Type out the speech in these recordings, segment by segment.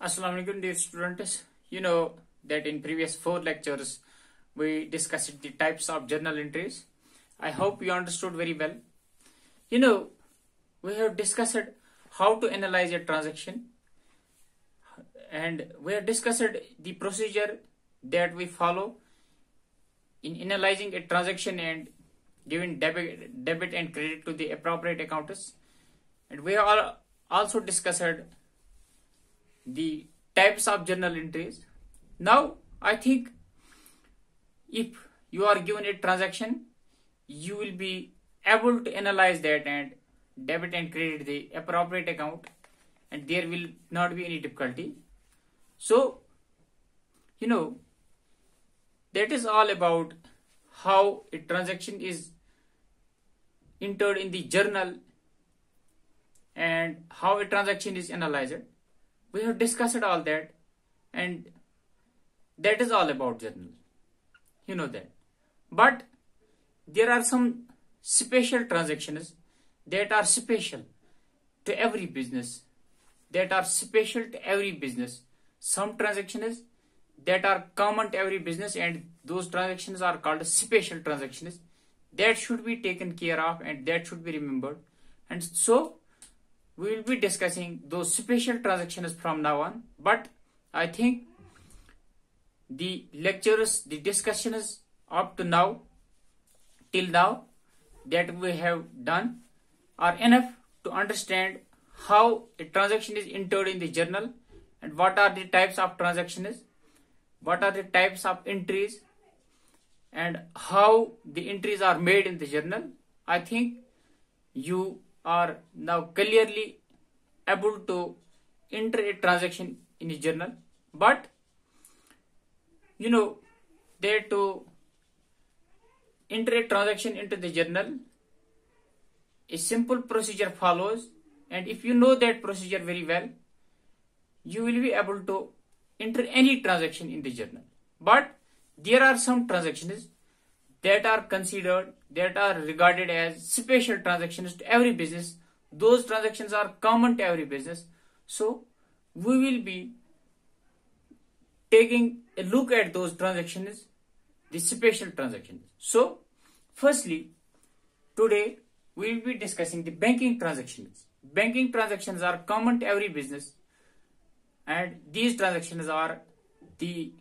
Assalamu alaikum, dear students. You know that in previous 4 lectures we discussed the types of journal entries. I hope you understood very well. You know, we have discussed how to analyze a transaction, and we have discussed the procedure that we follow in analyzing a transaction and giving debit and credit to the appropriate accounts. And we have also discussed the types of journal entries. Now, I think if you are given a transaction, you will be able to analyze that and debit and credit the appropriate account, and there will not be any difficulty. So, you know, that is all about how a transaction is entered in the journal and how a transaction is analyzed. We have discussed all that, and that is all about journal. You know that. But there are some special transactions that are special to every business. Some transactions that are common to every business, and those transactions are called special transactions. That should be taken care of and that should be remembered. And so we will be discussing those special transactions from now on. But I think the lectures, the discussions up to now, till now, that we have done are enough to understand how a transaction is entered in the journal and what are the types of transactions, what are the types of entries, and how the entries are made in the journal. I think you are now clearly able to enter a transaction in a journal. But you know that to enter a transaction into the journal, a simple procedure follows, and if you know that procedure very well, you will be able to enter any transaction in the journal. But there are some transactions that are considered, that are regarded as special transactions to every business. Those transactions are common to every business. So we will be taking a look at those transactions, the special transactions. So firstly, today we will be discussing the banking transactions. Banking transactions are common to every business, and these transactions are the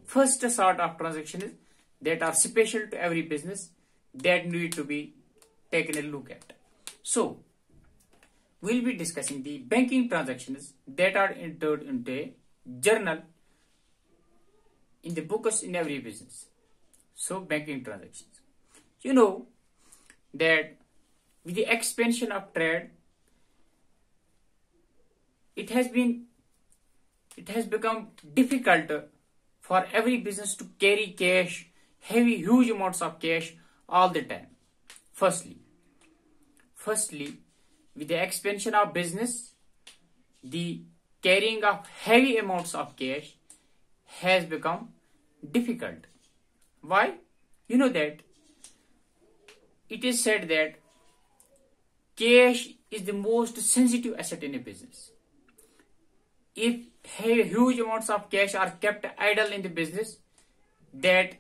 first sort of transactions that are special to every business that need to be taken a look at. So we'll be discussing the banking transactions that are entered into a journal in the books in every business. So banking transactions. You know that with the expansion of trade, it has become difficult for every business to carry cash, huge amounts of cash all the time. Firstly, with the expansion of business, the carrying of heavy amounts of cash has become difficult. Why? You know that it is said that cash is the most sensitive asset in a business. If huge amounts of cash are kept idle in the business, that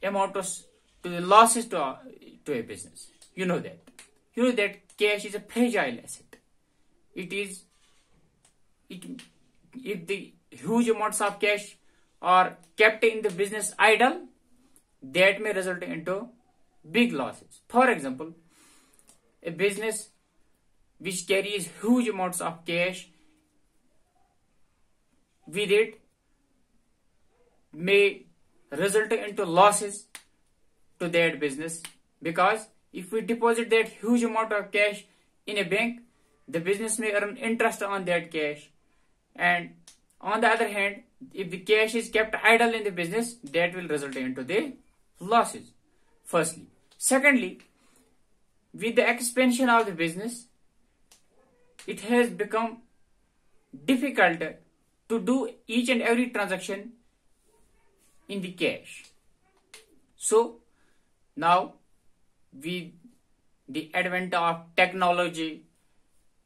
amounts to the losses to a business. You know that cash is a fragile asset. If the huge amounts of cash are kept in the business idle, that may result into big losses. For example, a business which carries huge amounts of cash with it may result into losses to that business, because if we deposit that huge amount of cash in a bank, the business may earn interest on that cash, and on the other hand, if the cash is kept idle in the business, that will result into the losses. Firstly. Secondly, with the expansion of the business, it has become difficult to do each and every transaction in the cash. So now, with the advent of technology,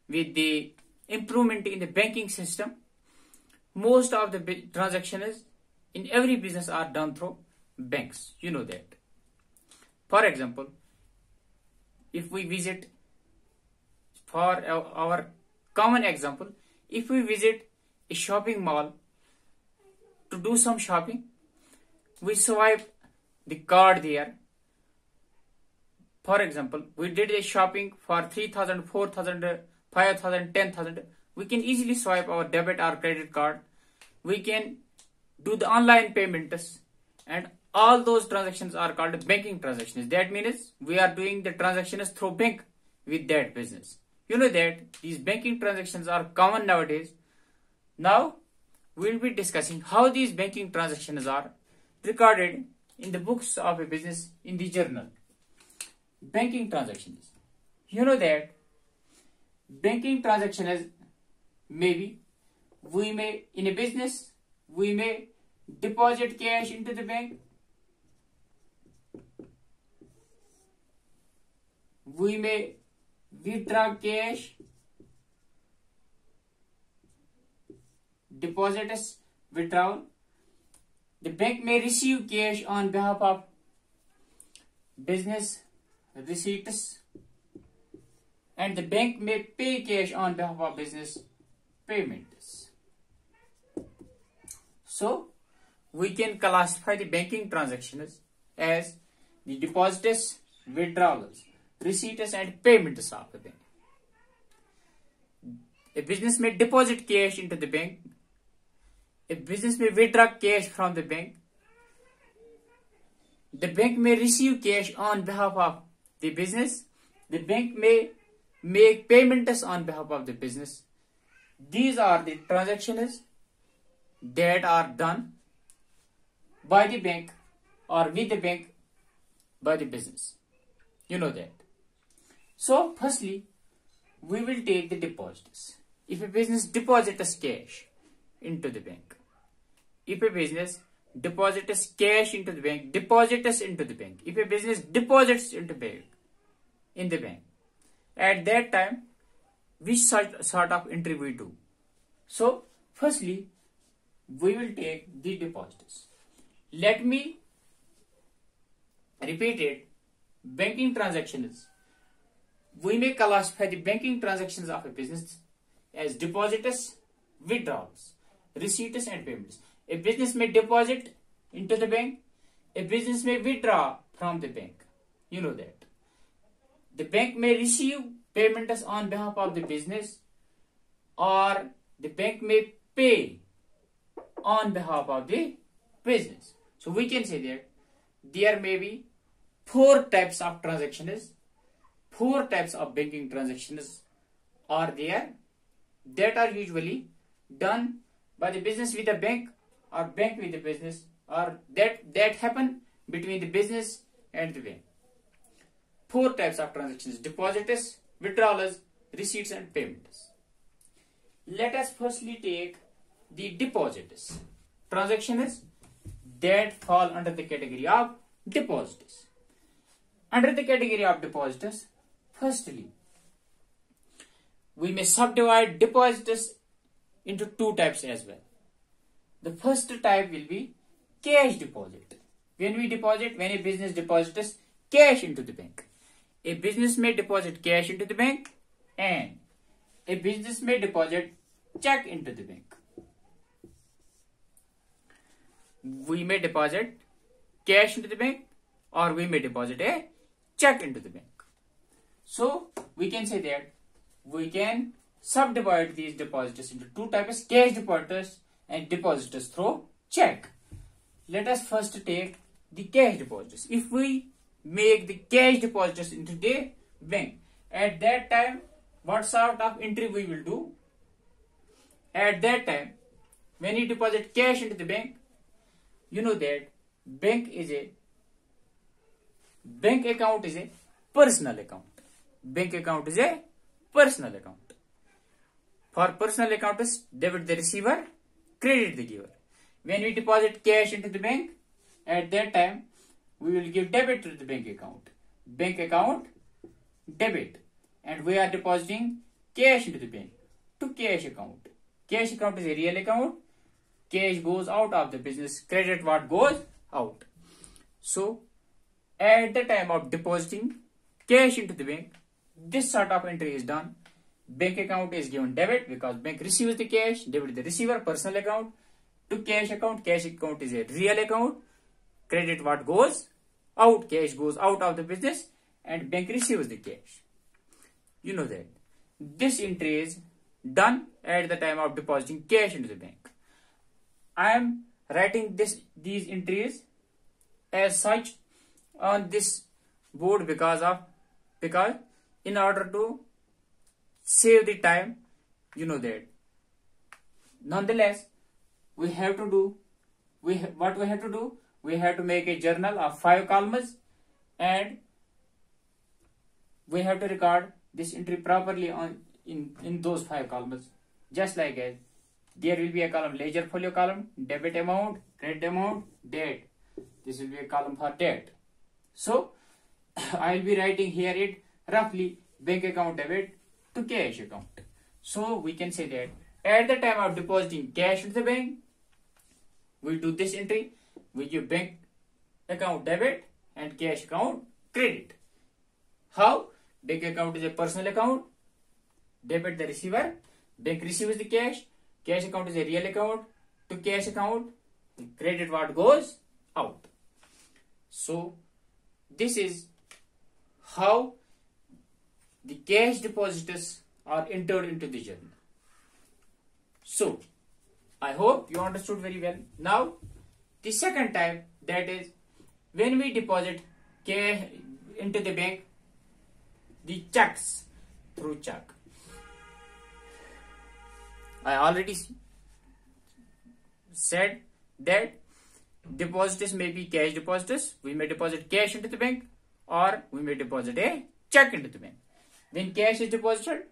with the improvement in the banking system. Most of the transactions in every business are done through banks. You know that. For example, if we visit, for our common example, if we visit a shopping mall to do some shopping, we swipe the card there. For example, we did a shopping for 3,000, 4,000, 5,000, 10,000. We can easily swipe our debit or credit card. We can do the online payments, and all those transactions are called banking transactions. That means we are doing the transactions through bank with that business. You know that these banking transactions are common nowadays. Now we will be discussing how these banking transactions are recorded in the books of a business in the journal. Banking transactions. You know that banking transaction is, maybe we may, in a business, we may deposit cash into the bank. We may withdraw cash. Deposit is withdrawal. The bank may receive cash on behalf of business, receipts, and the bank may pay cash on behalf of business, payments. So we can classify the banking transactions as the deposits, withdrawals, receipts, and payments of the bank. A business may deposit cash into the bank. A business may withdraw cash from the bank. The bank may receive cash on behalf of the business. The bank may make payments on behalf of the business. These are the transactions that are done by the bank or with the bank by the business. You know that. So firstly, we will take the deposits. If a business deposits cash into the bank, if a business deposits cash into the bank, deposits into the bank, if a business deposits into bank, in the bank, at that time, which sort of entry we do? So firstly, we will take the deposits. Let me repeat it. Banking transactions. We may classify the banking transactions of a business as deposits, withdrawals, receipts, and payments. A business may deposit into the bank. A business may withdraw from the bank. You know that. The bank may receive payments on behalf of the business, or the bank may pay on behalf of the business. So we can say that there may be 4 types of transactions, 4 types of banking transactions are there that are usually done by the business with the bank or bank with the business, or that happen between the business and the bank. 4 types of transactions: deposits, withdrawals, receipts, and payments. Let us firstly take the deposits. Transactions that fall under the category of deposits. Under the category of deposits, firstly, we may subdivide deposits into 2 types as well. The first type will be cash deposit. When a business deposits cash into the bank. A business may deposit cash into the bank, and a business may deposit check into the bank. We may deposit cash into the bank, or we may deposit a check into the bank. So we can say that we can subdivide these deposits into 2 types: cash deposits and deposits through check. Let us first take the cash deposits. If we make the cash deposits into the bank, at that time, what sort of entry we will do? At that time, when you deposit cash into the bank, you know that bank account is a personal account. Bank account is a personal account. For personal accounts, debit the receiver, credit the giver. When we deposit cash into the bank, at that time, we will give debit to the bank account. Bank account, debit. And we are depositing cash into the bank. to cash account. Cash account is a real account. Cash goes out of the business. Credit what goes out. So at the time of depositing cash into the bank, this sort of entry is done. Bank account is given debit because bank receives the cash. Debit the receiver, personal account. To cash account. Cash account is a real account. Credit what goes out. Cash goes out of the business and bank receives the cash. You know that. This entry is done at the time of depositing cash into the bank. I am writing these entries as such on this board because in order to save the time, you know that. Nonetheless, we have to make a journal of 5 columns and we have to record this entry properly in those 5 columns. Just like as there will be a column ledger folio column, debit amount, credit amount, date. This will be a column for date. So I will be writing here it roughly bank account debit to cash account. So we can say that at the time of depositing cash into the bank, we do this entry. We give bank account debit and cash account credit. How? Bank account is a personal account. Debit the receiver. Bank receives the cash. Cash account is a real account. To cash account, credit what goes out. So this is how the cash depositors are entered into the journal. So I hope you understood very well. Now the second type, that is when we deposit cash into the bank, the checks through check. I already said that depositors may be cash depositors. We may deposit cash into the bank or we may deposit a check into the bank. When cash is deposited,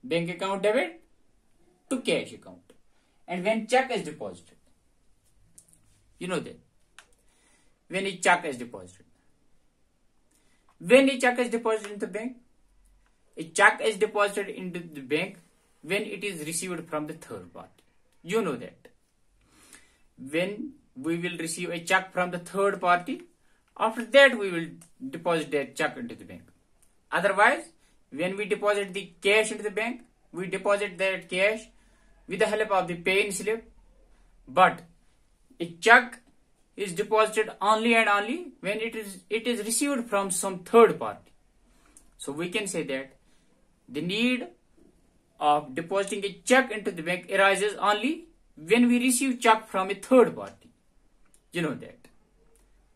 bank account debit to cash account. And when check is deposited, you know that. When a check is deposited. When a check is deposited into the bank, a check is deposited into the bank when it is received from the third party. You know that. When we will receive a check from the third party, after that we will deposit that check into the bank. Otherwise, when we deposit the cash into the bank, we deposit that cash with the help of the pay-in slip. But a check is deposited only and only when it is received from some third party. So we can say that the need of depositing a check into the bank arises only when we receive check from a third party. You know that.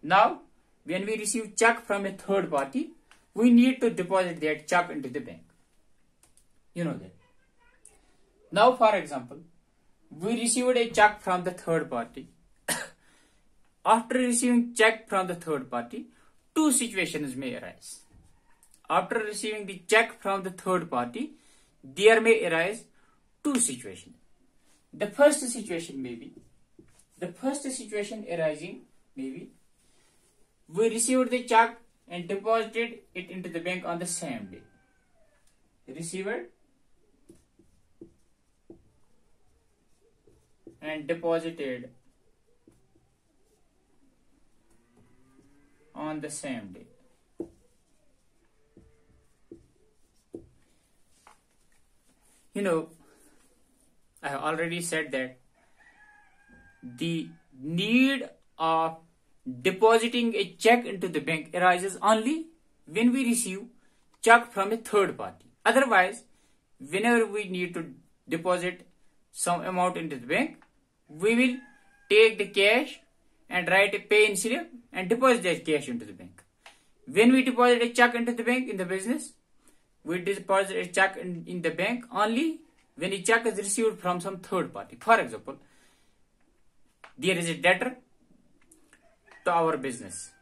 Now, when we receive check from a third party, we need to deposit that check into the bank. You know that. Now, for example, we received a check from the third party. After receiving check from the third party, 2 situations may arise. After receiving the check from the third party, there may arise 2 situations. The first situation arising may be we received the check and deposited it into the bank on the same day. Received and deposited on the same day. You know, I have already said that the need of depositing a check into the bank arises only when we receive check from a third party. Otherwise, whenever we need to deposit some amount into the bank, we will take the cash and write a pay-in slip and deposit that cash into the bank. When we deposit a check into the bank in the business, we deposit a check in the bank only when a check is received from some third party. For example, there is a debtor to our business.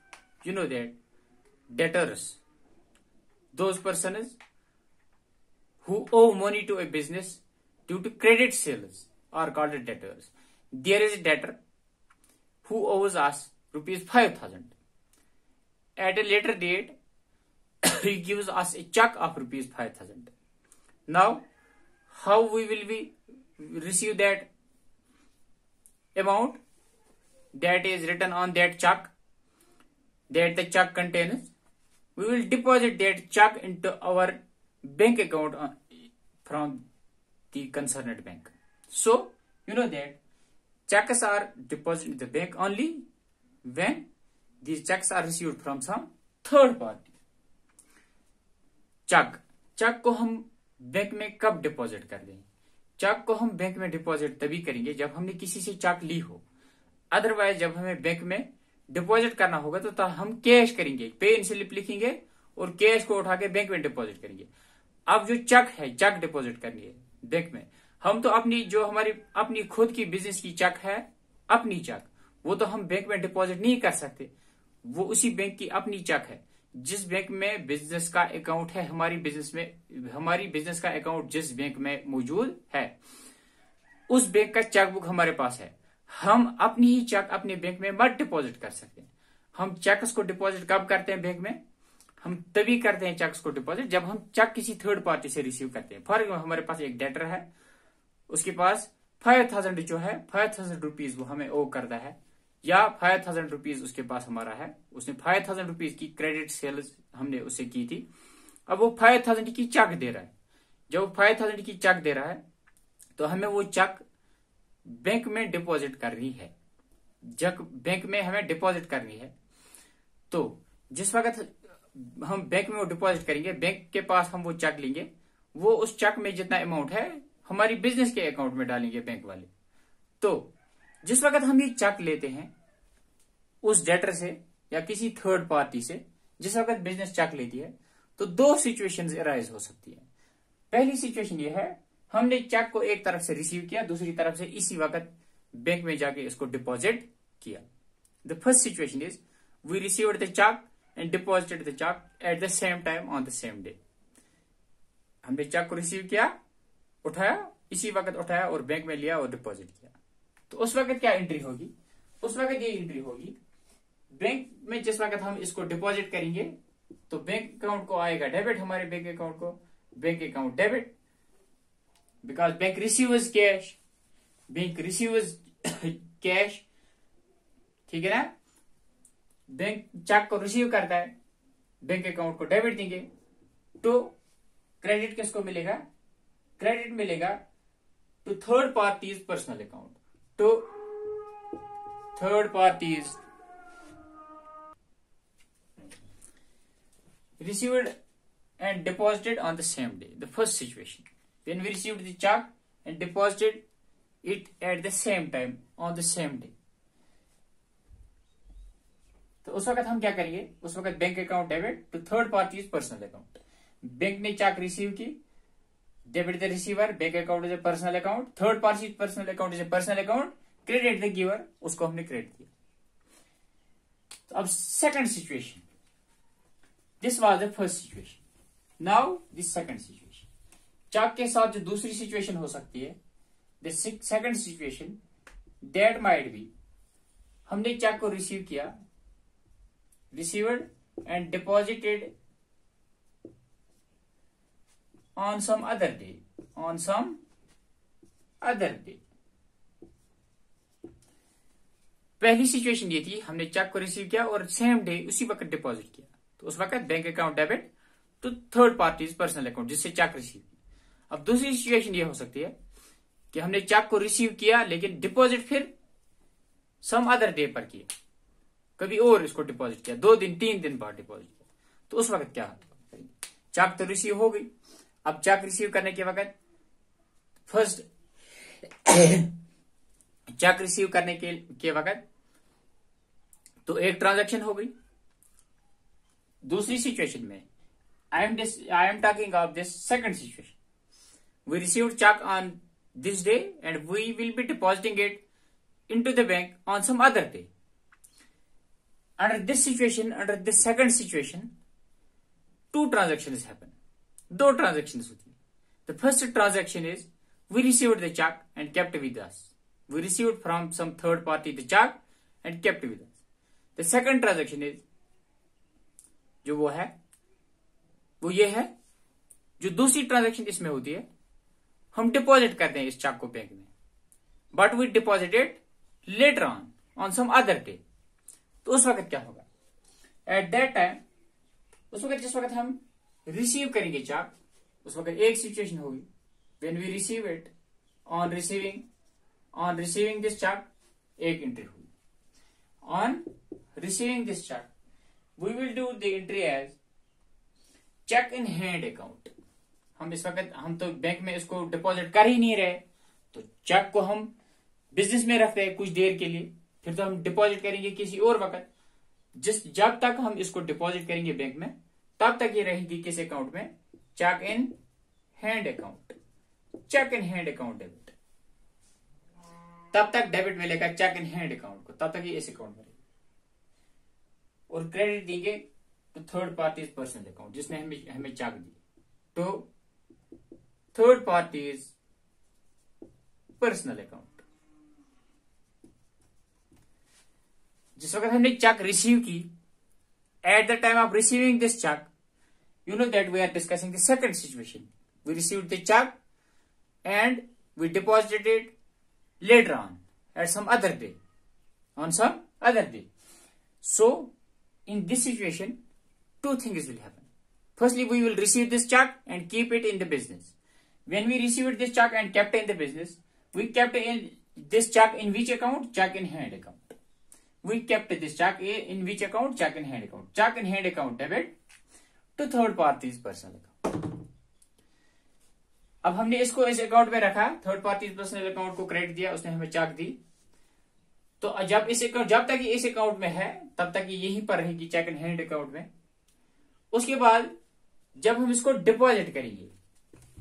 You know that debtors, those persons who owe money to a business due to credit sales are called debtors. There is a debtor who owes us rupees 5,000. At a later date, he gives us a check of rupees 5,000. Now, how we will be receive that amount that is written on that check that the check contains. We will deposit that check into our bank account from the concerned bank. So you know that checks are deposited in the bank only when these checks are received from some third party. Cheque को हम bank में कब deposit कर देंगे? Check को हम bank में deposit तभी करेंगे जब हमने किसी से चेक ली हो। अदरवाइज जब हमें बैंक में डिपॉजिट करना होगा तो हम कैश करेंगे, पे इन स्लिप लिखेंगे और कैश को उठा के बैंक में डिपॉजिट करेंगे। अब जो चेक है, चेक डिपॉजिट करनी है बैंक में, हम तो अपनी जो हमारी अपनी खुद की बिजनेस की चेक है, अपनी चेक, वो तो हम बैंक में डिपॉजिट नहीं कर सकते। वो उसी बैंक की अपनी चेक है। जिस बैंक में बिजनेस का अकाउंट है, हमारी बिजनेस का अकाउंट जिस बैंक में मौजूद है, उस बैंक का चेक बुक हमारे पास है। हम अपनी ही चेक अपने बैंक में मत डिपॉजिट कर सकते। हम चेक्स को डिपॉजिट कब करते हैं बैंक में? हम तभी करते हैं चेक्स को डिपॉजिट जब हम चेक किसी थर्ड पार्टी से रिसीव करते हैं। फॉर एग्जाम्पल हमारे पास एक डेटर है, उसके पास 5000 जो है 5000 रुपीज वो हमें ओ करता है, या 5000 रुपीज उसके पास हमारा है, उसने 5000 रुपीज की क्रेडिट सेल्स हमने उससे की थी। अब वो 5000 की चेक दे रहा है। जब वो 5000 की चेक दे रहा है तो हमें वो चेक बैंक में डिपॉजिट करनी है। जब बैंक में हमें डिपॉजिट करनी है तो जिस वक्त हम बैंक में वो डिपॉजिट करेंगे, बैंक के पास हम वो चेक लेंगे, वो उस चेक में जितना अमाउंट है हमारी बिजनेस के अकाउंट में डालेंगे बैंक वाले। तो जिस वक्त हम ये चेक लेते हैं उस डेटर से या किसी थर्ड पार्टी से, जिस वक्त बिजनेस चेक लेती है, तो दो सिचुएशंस अराइज हो सकती है। पहली सिचुएशन ये है, हमने चेक को एक तरफ से रिसीव किया, दूसरी तरफ से इसी वक्त बैंक में जाके इसको डिपॉजिट किया। The first situation is we received the cheque and deposited the cheque at the same time on the same day. हमने चेक को रिसीव किया, उठाया, इसी वक्त उठाया और बैंक में लिया और डिपॉजिट किया। तो उस वक्त क्या एंट्री होगी? उस वक्त ये एंट्री होगी, बैंक में जिस वक्त हम इसको डिपॉजिट करेंगे तो बैंक अकाउंट को आएगा डेबिट, हमारे बैंक अकाउंट को bank account debit, because bank receives cash, bank receives cash, ठीक है ना। बैंक चेक को रिसीव करता है, बैंक अकाउंट को डेबिट देंगे, तो क्रेडिट किसको मिलेगा? क्रेडिट मिलेगा to third party's personal account, to third party's received and deposited on the same day. The first situation, when we received the check and deposited it at the same time on the same day. तो उस वक्त हम क्या करेंगे? उस वक्त bank account debit to third party's personal account. Bank ने cheque receive की, debit the receiver, bank account is a personal account, third party personal account is a personal account, credit the giver, उसको हमने credit दिया। तो अब second situation, this was the first situation, now this second situation. Cheque के साथ जो दूसरी situation हो सकती है, the second situation that might be, हमने चेक को रिसीव किया, received and deposited on some other day, on some other day. पहली सिचुएशन ये थी, हमने चेक को रिसीव किया और सेम डे उसी वक्त डिपॉजिट किया, तो उस वक्त bank account debit to third party's personal account जिससे चेक रिसीव किया। अब दूसरी सिचुएशन ये हो सकती है कि हमने चेक को रिसीव किया लेकिन डिपॉजिट फिर सम अदर डे पर किया, कभी और इसको डिपॉजिट किया, 2 दिन 3 दिन बाद डिपॉजिट किया, तो उस वक्त क्या करेंगे? चेक तो रिसीव हो गई, अब चेक रिसीव करने के वक्त फर्स्ट चेक रिसीव करने के वक्त तो एक ट्रांजैक्शन हो गई। दूसरी सिचुएशन में I am talking of this second situation, we received cheque on this day and we will be depositing it into the bank on some other day. Under this situation, under this second situation, 2 transactions happen, 2 transactions होती है। The first transaction is we received the check and kept with us. We received from some third party the check and kept with us. The second transaction is जो वो ये है, जो दूसरी transaction इसमें होती है, हम डिपॉजिट करते हैं इस चेक को बैंक में, but we deposited later on some other day. तो उस वक्त क्या होगा? एट दैट टाइम, उस वक्त जिस वक्त हम रिसीव करेंगे चेक, उस वक्त एक सिचुएशन होगी, when we receive it, on receiving this cheque एक एंट्री होगी। On receiving this cheque we will do the entry as cheque in hand account. हम इस वक्त हम तो बैंक में इसको डिपॉजिट कर ही नहीं रहे, तो चेक को हम बिजनेस में रख रहे हैं कुछ देर के लिए, फिर तो हम डिपॉजिट करेंगे किसी और वक्त। जब तक हम इसको डिपॉजिट करेंगे बैंक में, तब तक ये रहेगी किस अकाउंट में? Cheque in hand account. Cheque in hand account debit, तब तक डेबिट मिलेगा चेक इन हैंड अकाउंट को, तब तक ये इस अकाउंट में रहेगा। और क्रेडिट देंगे तो थर्ड पार्टी पर्सनल अकाउंट, जिसने हमें चेक दी, तो थर्ड पार्टीज पर्सनल अकाउंट। जिस वक्त हमने चेक रिसीव की, at the time of receiving this cheque, you know that we are discussing the second situation. We received the check and we deposited it later on at some other day, on some other day. So in this situation, two things will happen. Firstly, we will receive this check and keep it in the business. When we received this check and kept it in the business, we kept in this check in which account? Check in hand account. We kept this check in which account? Check in hand account. Check in hand account debit to third party's personal account. अब हमने इसको इस account में रखा, third party's personal account को credit दिया, उसने हमें चेक दी। तो जब तक ये इस अकाउंट में है, तब तक ये यहीं पर रहेगी चेक इन हैंड अकाउंट में। उसके बाद जब हम इसको डिपॉजिट करेंगे,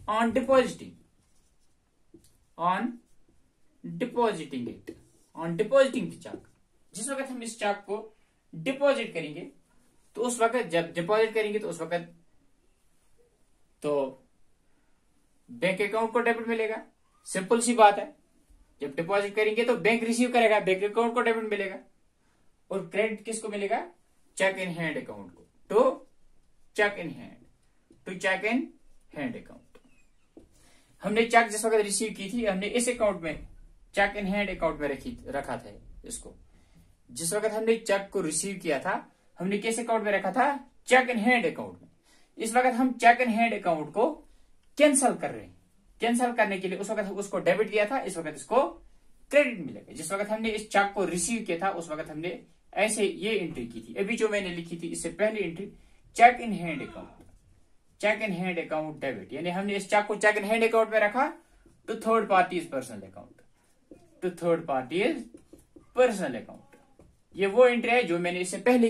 ऑन डिपॉजिटिंग द चेक, जिस वक्त हम इस चेक को डिपॉजिट करेंगे, तो उस वक्त जब डिपॉजिट करेंगे तो उस वक्त तो बैंक अकाउंट को डेबिट मिलेगा। सिंपल सी बात है, जब डिपॉजिट करेंगे तो बैंक रिसीव करेगा, बैंक अकाउंट को डेबिट मिलेगा। और क्रेडिट किसको मिलेगा? चेक इन हैंड अकाउंट को, to cheque in hand account. हमने चेक जिस वक्त रिसीव की थी, हमने इस अकाउंट में चेक इन हैंड अकाउंट में रखा था इसको। जिस वक्त हमने चेक को रिसीव किया था, हमने किस अकाउंट में रखा था? चेक इन हैंड अकाउंट में। इस वक्त हम चेक इन हैंड अकाउंट को कैंसिल कर रहे हैं। कैंसिल करने के लिए उस वक्त उसको डेबिट दिया था, इस वक्त इसको क्रेडिट मिलेगा। जिस वक्त हमने इस चेक को रिसीव किया था, उस वक्त हमने ऐसे ये एंट्री की थी, अभी जो मैंने लिखी थी इससे पहले entry, cheque in hand account debit. यानी हमने इस चेक को चेक इन हैंड अकाउंट में रखा to third party's personal account. ये वो एंट्री है जो मैंने इससे पहले